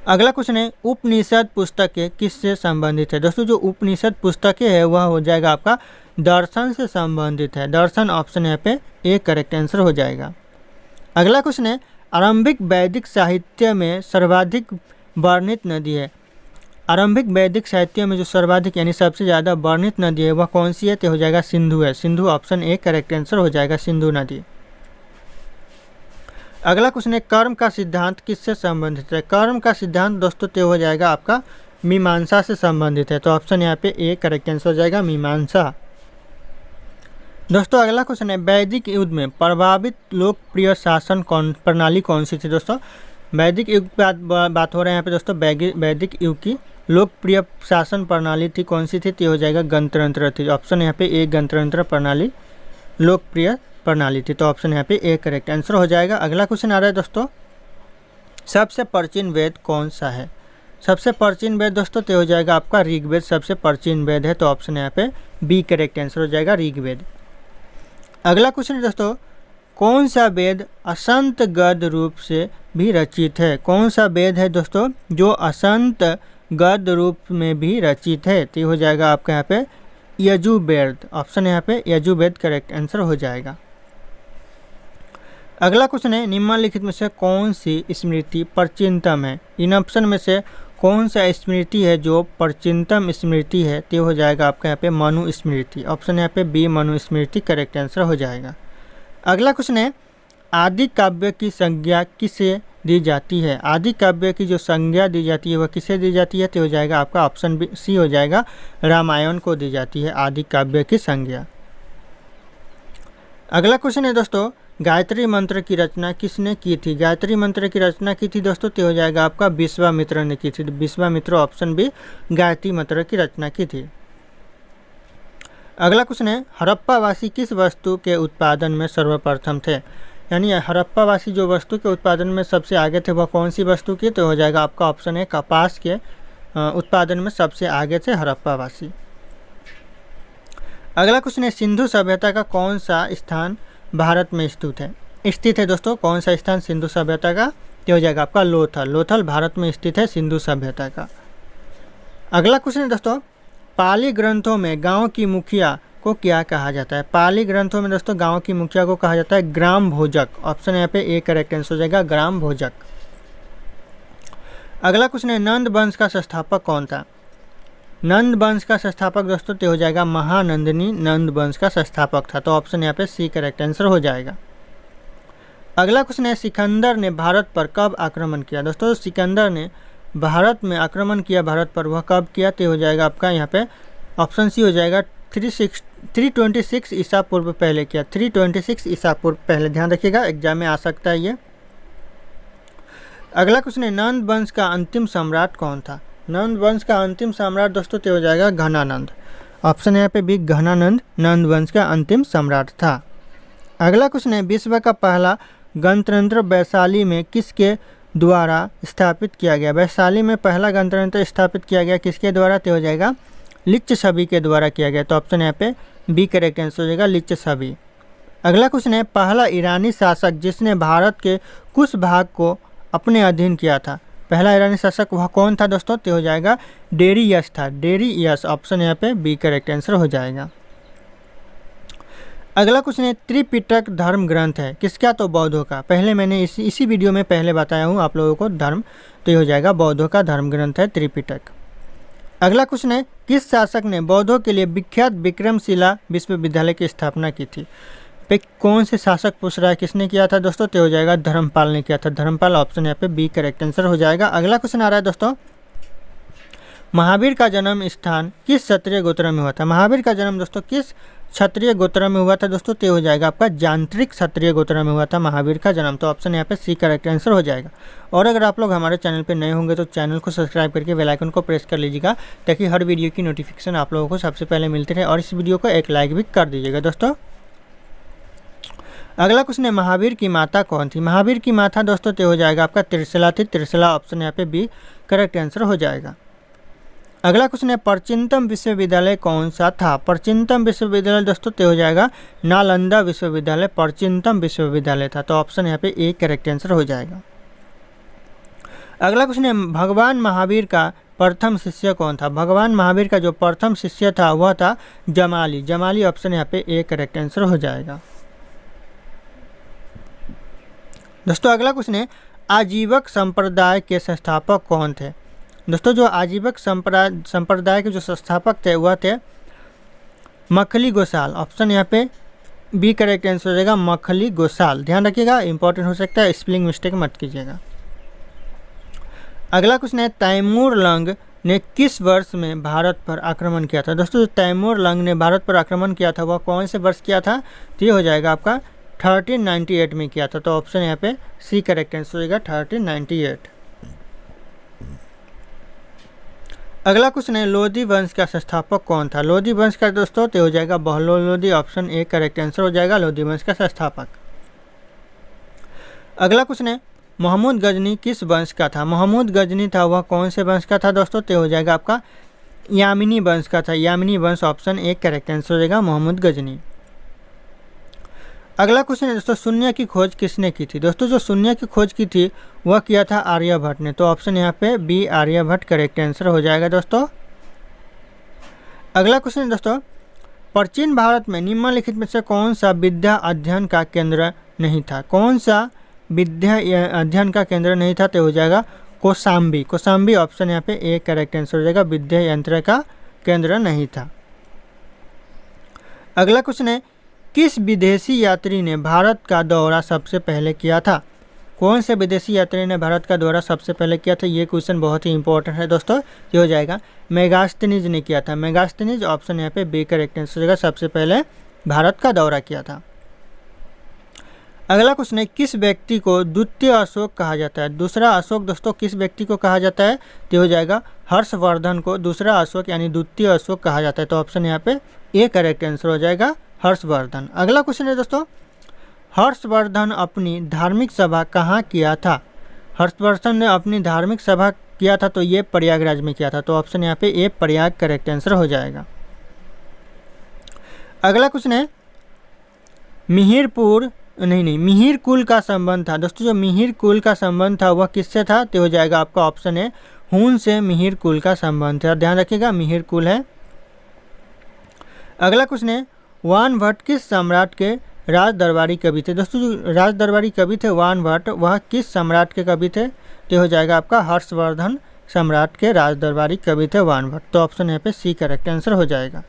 अगला क्वेश्चन है, उपनिषद पुस्तकें किससे संबंधित है? दोस्तों जो उपनिषद पुस्तकें है वह हो जाएगा आपका दर्शन से संबंधित है। दर्शन ऑप्शन यहाँ पे ए करेक्ट आंसर हो जाएगा। अगला क्वेश्चन है, आरंभिक वैदिक साहित्य में सर्वाधिक वर्णित नदी है। आरंभिक वैदिक साहित्य में जो सर्वाधिक यानी सबसे ज़्यादा वर्णित नदी है वह कौन सी है? तो हो जाएगा सिंधु है। Sindhu option A correct answer हो जाएगा, सिंधु नदी। अगला क्वेश्चन है, कर्म का सिद्धांत किससे संबंधित है? कर्म का सिद्धांत दोस्तों तो हो जाएगा आपका मीमांसा से संबंधित है, तो ऑप्शन यहाँ पे ए करेक्ट आंसर हो जाएगा, मीमांसा। दोस्तों अगला क्वेश्चन है, वैदिक युग में प्रभावित लोकप्रिय शासन प्रणाली कौन सी थी? दोस्तों वैदिक युग पे बात हो रहा है यहाँ पे दोस्तों। वैदिक युग की लोकप्रिय शासन प्रणाली थी कौन सी थी? तो हो जाएगा गणतंत्र थी। ऑप्शन यहाँ पे ए गणतंत्र प्रणाली लोकप्रिय प्रणाली थी, तो ऑप्शन यहाँ पे ए करेक्ट आंसर हो जाएगा। अगला क्वेश्चन आ रहा है दोस्तों, सबसे प्राचीन वेद कौन सा है? सबसे प्राचीन वेद दोस्तों तो हो जाएगा आपका ऋग्वेद सबसे प्राचीन वेद है, तो ऑप्शन यहाँ पे बी करेक्ट आंसर हो जाएगा, ऋग्वेद। अगला क्वेश्चन है दोस्तों, कौन सा वेद असंत गद्य रूप से भी रचित है? कौन सा वेद है दोस्तों जो असंत गद्य रूप में भी रचित है? तो हो जाएगा आपका यहाँ पे यजुर्वेद। ऑप्शन यहाँ पे यजुर्वेद करेक्ट आंसर हो जाएगा। अगला क्वेश्चन है, निम्नलिखित में से कौन सी स्मृति प्राचीनतम है? इन ऑप्शन में से कौन सा स्मृति है जो प्राचीनतम स्मृति है? तो हो जाएगा आपका यहाँ पे मनु स्मृति। ऑप्शन यहाँ पे बी मनु स्मृति करेक्ट आंसर हो जाएगा। अगला क्वेश्चन है, आदि काव्य की संज्ञा किसे दी जाती है? आदि काव्य की जो संज्ञा दी जाती है वह किसे दी जाती है? तो हो जाएगा आपका ऑप्शन बी सी हो जाएगा, रामायण को दी जाती है आदि काव्य की संज्ञा। अगला क्वेश्चन है दोस्तों, गायत्री मंत्र की रचना किसने की थी? गायत्री मंत्र की रचना की थी दोस्तों तो हो जाएगा आपका विश्वामित्र ने की थी। विश्वामित्र ऑप्शन बी गायत्री मंत्र की रचना की थी। अगला क्वेश्चन है हड़प्पावासी किस वस्तु के उत्पादन में सर्वप्रथम थे, यानी हड़प्पावासी जो वस्तु के उत्पादन में सबसे आगे थे वह कौन सी वस्तु की, तो हो जाएगा आपका ऑप्शन है कपास के उत्पादन में सबसे आगे थे हड़प्पावासी। अगला क्वेश्चन है सिंधु सभ्यता का कौन सा स्थान भारत में स्थित है दोस्तों, कौन सा स्थान सिंधु सभ्यता का, तो हो जाएगा आपका लोथल। लोथल भारत में स्थित है सिंधु सभ्यता का। अगला क्वेश्चन है दोस्तों पाली ग्रंथों में गांव की मुखिया को क्या कहा जाता है। पाली ग्रंथों में दोस्तों गांव की मुखिया को कहा जाता है ग्राम भोजक। ऑप्शन यहाँ पे ए करेक्ट आंसर हो जाएगा ग्राम भोजक। अगला क्वेश्चन है नंद वंश का संस्थापक कौन था। नंद वंश का संस्थापक दोस्तों तो हो जाएगा महानंदिनी नंद वंश का संस्थापक था, तो ऑप्शन यहाँ पे सी करेक्ट आंसर हो जाएगा। अगला क्वेश्चन है सिकंदर ने भारत पर कब आक्रमण किया। दोस्तों सिकंदर ने भारत में आक्रमण किया भारत पर, वह कब किया, तो हो जाएगा आपका यहाँ पे ऑप्शन सी हो जाएगा 326 ईसा पूर्व पहले किया। 326 ईसा पूर्व पहले, ध्यान रखिएगा एग्जाम में आ सकता है ये। अगला क्वेश्चन है नंद वंश का अंतिम सम्राट कौन था। नंद वंश का अंतिम सम्राट दोस्तों तो हो जाएगा घनानंद। ऑप्शन यहाँ पे बी घनानंद नंद वंश का अंतिम सम्राट था। अगला क्वेश्चन है विश्व का पहला गणतंत्र वैशाली में किसके द्वारा स्थापित किया गया। वैशाली में पहला गणतंत्र स्थापित किया गया किसके द्वारा, तो हो जाएगा लिच्छवी के द्वारा किया गया, तो ऑप्शन यहाँ पे बी करेक्ट आंसर हो जाएगा लिच्छवी। अगला क्वेश्चन है पहला ईरानी शासक जिसने भारत के कुछ भाग को अपने अधीन किया था। पहला ईरानी शासक वह कौन था दोस्तों, तो हो जाएगा डेरियस था। डेरियस ऑप्शन यहाँ पे बी करेक्ट आंसर हो जाएगा। अगला क्वेश्चन है त्रिपिटक धर्म ग्रंथ है किसका, तो बौद्धों का। पहले मैंने इसी वीडियो में पहले बताया हूँ आप लोगों को धर्म, तो ये हो जाएगा बौद्धों का धर्म ग्रंथ है त्रिपिटक। अगला क्वेश्चन है किस शासक ने बौद्धों के लिए विख्यात विक्रमशिला विश्वविद्यालय की स्थापना की थी। कौन से शासक पूछ रहा है किसने किया था दोस्तों, तो हो जाएगा धर्मपाल ने किया था। धर्मपाल ऑप्शन यहाँ पे बी करेक्ट आंसर हो जाएगा। अगला क्वेश्चन आ रहा है दोस्तों महावीर का जन्म स्थान किस क्षत्रिय गोत्र में हुआ था। महावीर का जन्म दोस्तों किस क्षत्रिय गोत्र में हुआ था दोस्तों, तो हो जाएगा आपका यांत्रिक क्षत्रिय गोत्र में हुआ था महावीर का जन्म, तो ऑप्शन यहाँ पे सी करेक्ट आंसर हो जाएगा। और अगर आप लोग हमारे चैनल पे नए होंगे तो चैनल को सब्सक्राइब करके बेल आइकन को प्रेस कर लीजिएगा ताकि हर वीडियो की नोटिफिकेशन आप लोगों को सबसे पहले मिलती रहे, और इस वीडियो को एक लाइक भी कर दीजिएगा दोस्तों। अगला क्वेश्चन है महावीर की माता कौन थी। महावीर की माता दोस्तों तो हो जाएगा आपका त्रिशला थी। त्रिशला ऑप्शन यहाँ पे बी करेक्ट आंसर हो जाएगा। अगला क्वेश्चन है प्राचीनतम विश्वविद्यालय कौन सा था। प्राचीनतम विश्वविद्यालय दोस्तों तो हो जाएगा नालंदा विश्वविद्यालय प्राचीनतम विश्वविद्यालय था, तो ऑप्शन यहाँ पे ए करेक्ट आंसर हो जाएगा। अगला क्वेश्चन है भगवान महावीर का प्रथम शिष्य कौन था। भगवान महावीर का जो प्रथम शिष्य था वह था जमाली। जमाली ऑप्शन यहाँ पे ए करेक्ट आंसर हो जाएगा। दोस्तों अगला क्वेश्चन है आजीवक संप्रदाय के संस्थापक कौन थे। दोस्तों जो आजीवक संप्रदाय के जो संस्थापक थे वह थे मखली गोसाल। ऑप्शन यहाँ पे बी करेक्ट आंसर हो जाएगा मखली गोसाल। ध्यान रखिएगा इंपॉर्टेंट हो सकता है, स्पेलिंग मिस्टेक मत कीजिएगा। अगला क्वेश्चन है तैमूर लंग ने किस वर्ष में भारत पर आक्रमण किया था। दोस्तों तैमूर लंग ने भारत पर आक्रमण किया था वह कौन से वर्ष किया था, तो ये हो जाएगा आपका 1398 में किया था, तो ऑप्शन यहाँ पे सी करेक्ट आंसर हो जाएगा 1398। अगला क्वेश्चन है लोधी वंश का संस्थापक कौन था। लोधी वंश का दोस्तों तो हो जाएगा Bahlol Lodhi. Option A correct answer हो जाएगा लोधी वंश का संस्थापक। अगला क्वेश्चन है महमूद गजनी किस वंश का था। महमूद गजनी था वह कौन से वंश का था दोस्तों, तो हो जाएगा आपका यामिनी वंश का था। यामिनी वंश ऑप्शन ए करेक्ट आंसर हो जाएगा महमूद गजनी। अगला क्वेश्चन है दोस्तों शून्य की खोज किसने की थी। दोस्तों जो शून्य की खोज की थी वह किया था आर्यभट्ट ने, तो ऑप्शन यहाँ पे बी आर्यभट्ट करेक्ट आंसर हो जाएगा दोस्तों। अगला क्वेश्चन है दोस्तों प्राचीन भारत में निम्नलिखित में से कौन सा विद्या अध्ययन का केंद्र नहीं था। कौन सा विद्या अध्ययन का केंद्र नहीं था, तो हो जाएगा कौशाम्बी। कौशाम्बी ऑप्शन यहाँ पे ए करेक्ट आंसर हो जाएगा विद्या यंत्र का केंद्र नहीं था। अगला क्वेश्चन है किस विदेशी यात्री ने भारत का दौरा सबसे पहले किया था। कौन से विदेशी यात्री ने भारत का दौरा सबसे पहले किया था, ये क्वेश्चन बहुत ही इंपॉर्टेंट है दोस्तों। ये हो जाएगा मेगास्थनीज ने किया था। मेगास्थनीज ऑप्शन यहाँ पे बी करेक्ट आंसर हो जाएगा सबसे पहले भारत का दौरा किया था। अगला क्वेश्चन है किस व्यक्ति को द्वितीय अशोक कहा जाता है। दूसरा अशोक दोस्तों किस व्यक्ति को कहा जाता है, तो हो जाएगा हर्षवर्धन को दूसरा अशोक यानी द्वितीय अशोक कहा जाता है, तो ऑप्शन यहाँ पे ए करेक्ट आंसर हो जाएगा हर्षवर्धन। अगला क्वेश्चन है दोस्तों, हर्षवर्धन अपनी धार्मिक सभा कहाँ किया था? हर्षवर्धन ने अपनी धार्मिक सभा किया था तो ये प्रयागराज में किया था, तो ऑप्शन यहाँ पे ए प्रयाग करेक्ट आंसर हो जाएगा। अगला क्वेश्चन है, मिहिर कुल का संबंध था। दोस्तों जो मिहिर कुल का संबंध था वह किससे था? तो हो जाएगा आपका ऑप्शन है हून से मिहिर कुल का संबंध है, ध्यान रखिएगा मिहिर कुल है। अगला क्वेश्चन है, वान भट्ट किस सम्राट के राज दरबारी कवि थे? दोस्तों जो राज दरबारी कवि थे वान भट्ट, वह किस सम्राट के कवि थे? तो हो जाएगा आपका हर्षवर्धन सम्राट के राज दरबारी कवि थे वान भट्ट, तो ऑप्शन यहाँ पे सी करेक्ट आंसर हो जाएगा।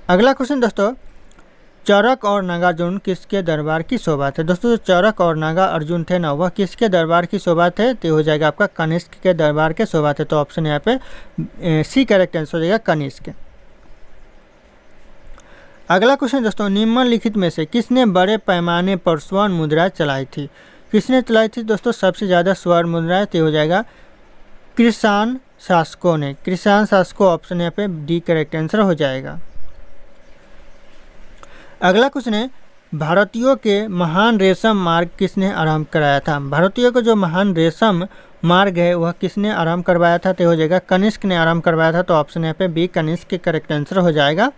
अगला क्वेश्चन दोस्तों, चरक और नागार्जुन किसके दरबार की शोभा थे? दोस्तों जो चरक और नागा अर्जुन थे ना, वह किसके दरबार की शोभा थे? तो हो जाएगा आपका कनिष्क के दरबार के शोभा थे, तो ऑप्शन यहाँ पे सी करेक्ट आंसर हो जाएगा कनिष्क। अगला क्वेश्चन दोस्तों, निम्नलिखित में से किसने बड़े पैमाने पर स्वर्ण मुद्राएं चलाई थी? किसने चलाई थी दोस्तों सबसे ज़्यादा स्वर्ण मुद्राएं? तो हो जाएगा कृषाण शासकों ने, कृषाण शासकों, ऑप्शन यहाँ पे डी करेक्ट आंसर हो जाएगा। अगला क्वेश्चन है, भारतीयों के महान रेशम मार्ग किसने आरंभ कराया था? भारतीयों का जो महान रेशम मार्ग है वह किसने आरंभ करवाया था? तो हो जाएगा कनिष्क ने आरंभ करवाया था, तो ऑप्शन यहाँ पे बी कनिष्क के करेक्ट आंसर हो जाएगा।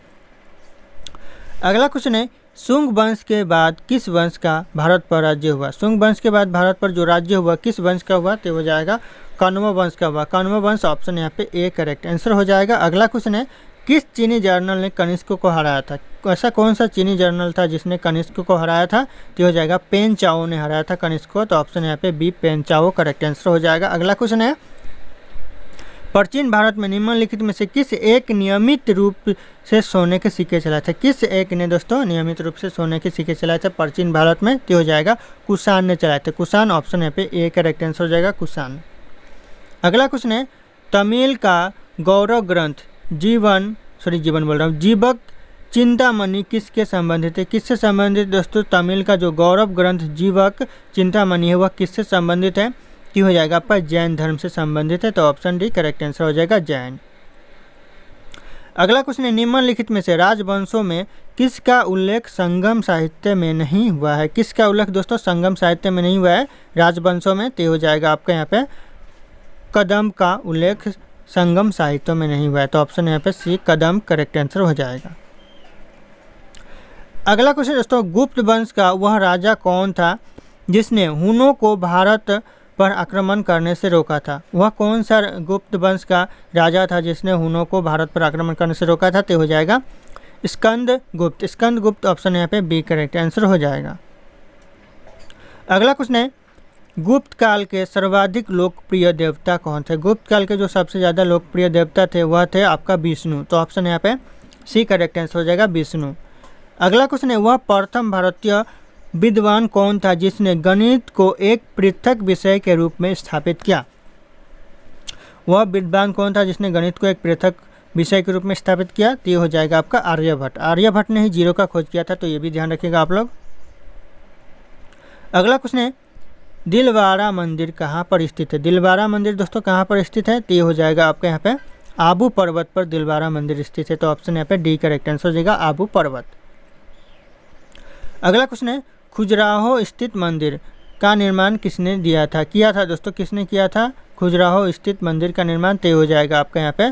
अगला क्वेश्चन है, शुंग वंश के बाद किस वंश का भारत पर राज्य हुआ? शुंग वंश के बाद भारत पर जो राज्य हुआ किस वंश का हुआ? तो हो जाएगा कण्व वंश का हुआ, कण्व वंश, ऑप्शन यहाँ पे ए करेक्ट आंसर हो जाएगा। अगला क्वेश्चन है, किस चीनी जर्नल ने कनिष्क को हराया था? ऐसा कौन सा चीनी जर्नल था जिसने कनिष्क को हराया था? तो हो जाएगा पेन चाओ ने हराया था कनिष्क को, तो ऑप्शन यहाँ पे बी पेन चाओ करेक्ट आंसर हो जाएगा। अगला क्वेश्चन है, प्राचीन भारत में निम्नलिखित में से किस एक नियमित रूप से सोने के सिक्के चलाए थे? किस एक ने दोस्तों नियमित रूप से सोने के सिक्के चलाए थे प्राचीन भारत में? तो हो जाएगा कुषाण ने चलाए थे, कुषाण, ऑप्शन यहाँ पे ए करेक्ट आंसर हो जाएगा कुषाण। अगला क्वेश्चन है, तमिल का गौरव ग्रंथ जीवक चिंतामणि किसके संबंधित है? किससे संबंधित दोस्तों? तमिल का जो गौरव ग्रंथ जीवक चिंतामणि है वह किससे संबंधित है? कि हो जाएगा आपका जैन धर्म से संबंधित है, तो ऑप्शन डी करेक्ट आंसर हो जाएगा जैन। अगला क्वेश्चन है, निम्नलिखित में से राजवंशों में किसका उल्लेख संगम साहित्य में नहीं हुआ है? किसका उल्लेख दोस्तों संगम साहित्य में नहीं हुआ है राजवंशों में? तो हो जाएगा आपका यहाँ पे कदम का उल्लेख संगम साहित्य में नहीं हुआ है, तो ऑप्शन यहाँ पे सी कदम करेक्ट आंसर हो जाएगा। अगला क्वेश्चन दोस्तों, गुप्त वंश का वह राजा कौन था जिसने हुनों को भारत पर आक्रमण करने से रोका था? वह कौन सा गुप्त वंश का राजा था जिसने हुनों को भारत पर आक्रमण करने से रोका था? तो हो जाएगा स्कंदगुप्त, स्कंदगुप्त, ऑप्शन यहाँ पे बी करेक्ट आंसर हो जाएगा। अगला क्वेश्चन है, गुप्त काल के सर्वाधिक लोकप्रिय देवता कौन थे? गुप्त काल के जो सबसे ज़्यादा लोकप्रिय देवता थे वह थे आपका विष्णु, तो ऑप्शन यहाँ पे सी करेक्ट आंसर हो जाएगा विष्णु। अगला क्वेश्चन है, वह प्रथम भारतीय विद्वान कौन था जिसने गणित को एक पृथक विषय के रूप में स्थापित किया? वह विद्वान कौन था जिसने गणित को एक पृथक विषय के रूप में स्थापित किया? तो ये हो जाएगा आपका आर्यभट्ट, आर्यभट्ट ने ही जीरो का खोज किया था, तो ये भी ध्यान रखिएगा आप लोग। अगला क्वेश्चन है, दिलवाड़ा मंदिर कहाँ पर स्थित है? दिलवाड़ा मंदिर दोस्तों कहाँ पर स्थित है? तो ये हो जाएगा आपका यहाँ पे आबू पर्वत पर दिलवाड़ा मंदिर स्थित है, तो ऑप्शन यहाँ पे डी करेक्ट आंसर हो जाएगा आबू पर्वत। अगला क्वेश्चन है, खजुराहो स्थित मंदिर का निर्माण किसने किया था दोस्तों? किसने किया था खजुराहो स्थित मंदिर का निर्माण? तो हो जाएगा आपका यहाँ पे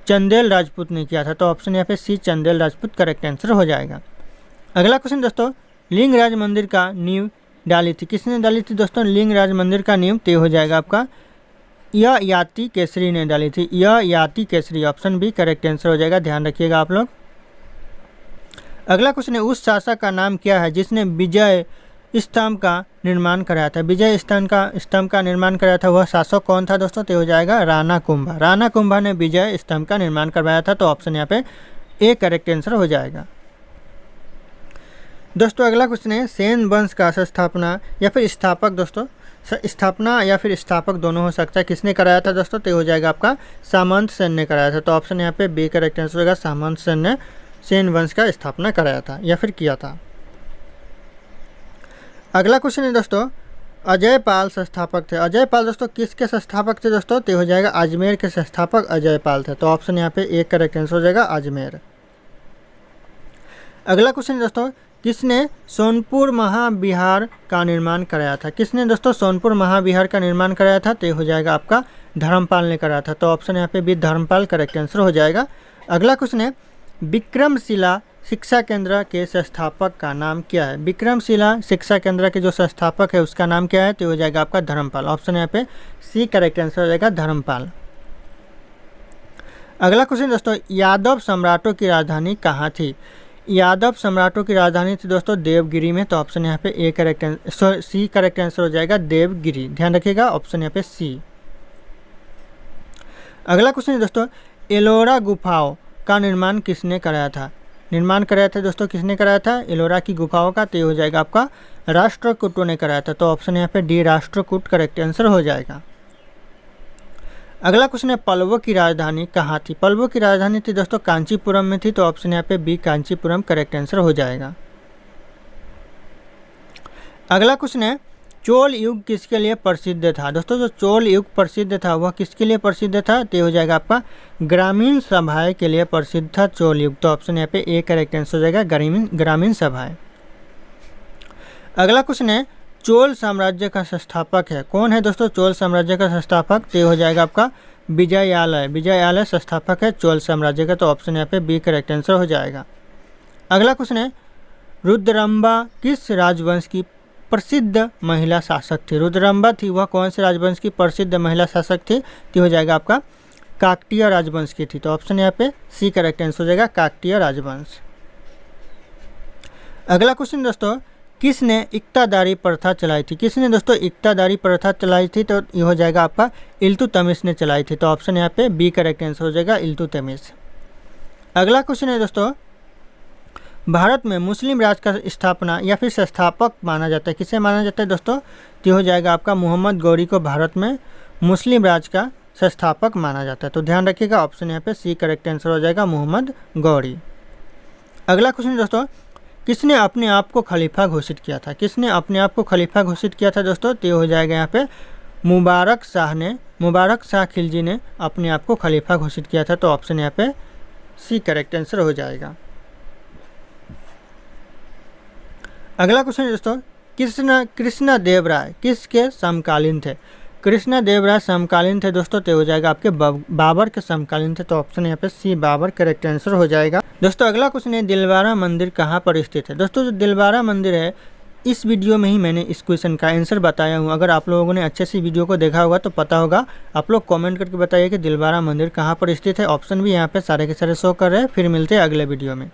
चंदेल राजपूत ने किया था, तो ऑप्शन यहाँ पे सी चंदेल राजपूत करेक्ट आंसर हो जाएगा। अगला क्वेश्चन दोस्तों, लिंगराज मंदिर का नींव डाली थी, किसने डाली थी दोस्तों लिंगराज मंदिर का नींव? तो हो जाएगा आपका ययाति केसरी ने डाली थी, Yayati Kesari, option B correct answer हो जाएगा, ध्यान रखिएगा आप लोग। अगला क्वेश्चन है, उस शासक का नाम क्या है जिसने विजय स्तंभ का निर्माण कराया था? विजय स्तंभ का निर्माण कराया था वह शासक कौन था दोस्तों? तो हो जाएगा राणा कुंभा, राणा कुंभा ने विजय स्तंभ का निर्माण करवाया था, तो ऑप्शन यहाँ पे ए करेक्ट आंसर हो जाएगा। दोस्तों अगला क्वेश्चन है, सेन वंश का स्थापना या फिर स्थापक दोस्तों स्थापना या फिर स्थापक दोनों हो सकता है, किसने कराया था दोस्तों? तो हो जाएगा आपका सामंत सेन ने कराया था, तो ऑप्शन यहाँ पे बी करेक्ट आंसर होगा, सामंत सेन ने सेन वंश का स्थापना कराया था या फिर किया था। अगला क्वेश्चन है दोस्तों, अजय पाल संस्थापक थे, अजय पाल दोस्तों किसके संस्थापक थे दोस्तों? तो हो जाएगा अजमेर के संस्थापक अजय पाल थे, तो ऑप्शन यहाँ पे एक करेक्ट आंसर हो जाएगा अजमेर। अगला क्वेश्चन दोस्तों, किसने सोनपुर महाविहार का निर्माण कराया था? किसने दोस्तों सोनपुर महाविहार का निर्माण कराया था? तो ये हो जाएगा आपका धर्मपाल ने कराया था। तो ऑप्शन यहाँ पे बी धर्मपाल करेक्ट आंसर हो जाएगा। अगला क्वेश्चन है, विक्रमशिला शिक्षा केंद्र के संस्थापक का नाम क्या है? विक्रमशिला शिक्षा केंद्र के जो संस्थापक है उसका नाम क्या है? तो हो जाएगा आपका धर्मपाल। ऑप्शन यहाँ पे सी करेक्ट आंसर हो जाएगा, धर्मपाल। अगला क्वेश्चन दोस्तों, यादव सम्राटों की राजधानी कहाँ थी? यादव सम्राटों की राजधानी थी दोस्तों देवगिरी में। तो ऑप्शन यहाँ पे A correct answer, C correct answer हो जाएगा, देवगिरी। ध्यान रखिएगा, ऑप्शन यहाँ पे सी। अगला क्वेश्चन है दोस्तों, एलोरा गुफाओं का निर्माण किसने कराया था? निर्माण कराया था दोस्तों, किसने कराया था एलोरा की गुफाओं का? तो ये हो जाएगा आपका राष्ट्रकूटों ने कराया था। तो ऑप्शन यहाँ पे डी राष्ट्रकूट करेक्ट आंसर हो जाएगा। अगला क्वेश्चन है, पल्लवों की राजधानी कहाँ थी? पल्लवों की राजधानी थी दोस्तों कांचीपुरम में थी। तो ऑप्शन यहाँ पे बी कांचीपुरम करेक्ट आंसर हो जाएगा। अगला क्वेश्चन है, चोल युग किसके लिए प्रसिद्ध था? दोस्तों जो चोल युग प्रसिद्ध था वह किसके लिए प्रसिद्ध था? तो हो जाएगा आपका ग्रामीण सभाएं के लिए प्रसिद्ध था चोल युग। तो ऑप्शन यहाँ पे ए करेक्ट आंसर हो जाएगा, ग्रामीण सभाएं। अगला क्वेश्चन है, चोल साम्राज्य का संस्थापक है कौन है दोस्तों? चोल साम्राज्य का संस्थापक तो हो जाएगा आपका विजयालय। विजयालय संस्थापक है चोल साम्राज्य का। तो ऑप्शन यहाँ पे बी करेक्ट आंसर हो जाएगा। अगला क्वेश्चन है, रुद्रम्बा किस राजवंश की प्रसिद्ध महिला शासक थी? रुद्रम्बा थी वह कौन से राजवंश की प्रसिद्ध महिला शासक थी? तो हो जाएगा आपका काकतीय राजवंश की थी। तो ऑप्शन यहाँ पे सी करेक्ट आंसर हो जाएगा, काकतीय राजवंश। अगला क्वेश्चन दोस्तों, किसने इक्तादारी प्रथा चलाई थी? किसने दोस्तों इक्तादारी प्रथा चलाई थी? तो ये हो जाएगा आपका इल्तुतमिश ने चलाई थी। तो ऑप्शन यहाँ पे बी करेक्ट आंसर हो जाएगा, इल्तुतमिश। अगला क्वेश्चन है दोस्तों, भारत में मुस्लिम राज का स्थापना या फिर संस्थापक माना जाता है, किसे माना जाता है दोस्तों? तो हो जाएगा आपका मोहम्मद गौरी को भारत में मुस्लिम राज का संस्थापक माना जाता है। तो ध्यान रखिएगा, ऑप्शन यहाँ पे सी करेक्ट आंसर हो जाएगा, मोहम्मद गौरी। अगला क्वेश्चन दोस्तों, किसने अपने आप को खलीफा घोषित किया था? किसने अपने आप को खलीफा घोषित किया था दोस्तों? तो हो जाएगा यहाँ पे मुबारक शाह खिलजी ने अपने आप को खलीफा घोषित किया था। तो ऑप्शन यहाँ पे सी करेक्ट आंसर हो जाएगा। अगला क्वेश्चन दोस्तों, कृष्ण देव राय किसके समकालीन थे? कृष्ण देव राय समकालीन थे दोस्तों। तो हो जाएगा आपके बाबर के समकालीन थे। तो ऑप्शन यहाँ पे सी बाबर करेक्ट आंसर हो जाएगा। दोस्तों अगला क्वेश्चन है, दिलवारा मंदिर कहाँ पर स्थित है? दोस्तों जो दिलवारा मंदिर है इस वीडियो में ही मैंने इस क्वेश्चन का आंसर बताया हूँ। अगर आप लोगों ने अच्छे से वीडियो को देखा होगा तो पता होगा। आप लोग कमेंट करके बताइए कि दिलवारा मंदिर कहाँ पर स्थित है। ऑप्शन भी यहाँ पे सारे के सारे शो कर रहे हैं। फिर मिलते हैं अगले वीडियो में।